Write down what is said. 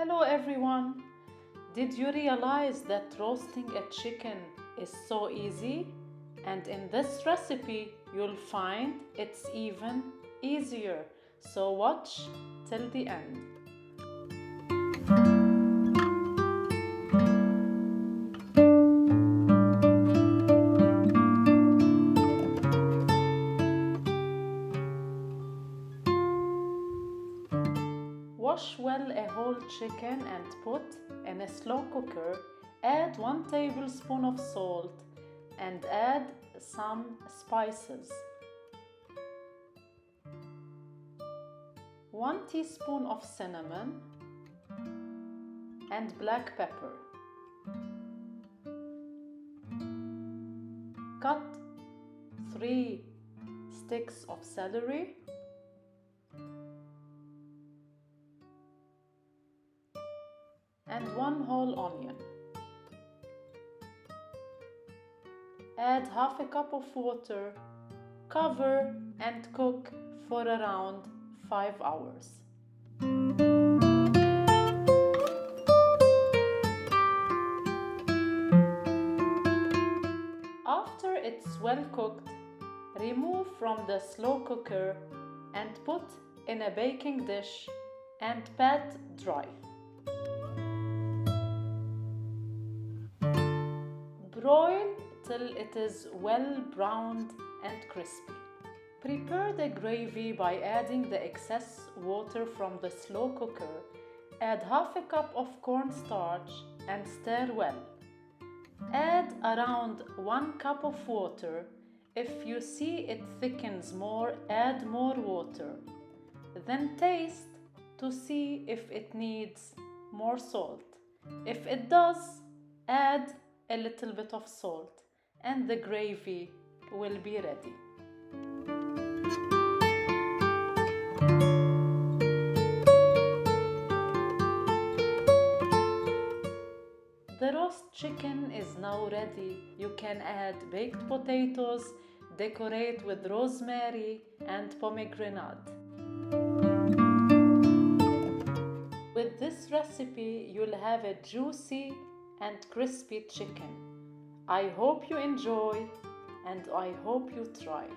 Hello everyone! Did you realize that roasting a chicken is so easy? And in this recipe, you'll find it's even easier. So watch till the end. Wash well a whole chicken and put in a slow cooker. Add 1 tablespoon of salt and add some spices. 1 teaspoon of cinnamon and black pepper. Cut 3 sticks of celery. And 1 whole onion. Add half a cup of water, cover and cook for around 5 hours. After it's well cooked, remove from the slow cooker and put in a baking dish and pat dry. Broil till it is well browned and crispy. Prepare the gravy by adding the excess water from the slow cooker. Add half a cup of cornstarch and stir well. Add around 1 cup of water. If you see it thickens more, add more water. Then taste to see if it needs more salt. If it does, add a little bit of salt and the gravy will be ready. The roast chicken is now ready. You can add baked potatoes, decorate with rosemary and pomegranate. With this recipe, you'll have a juicy and crispy chicken. I hope you enjoy and I hope you try.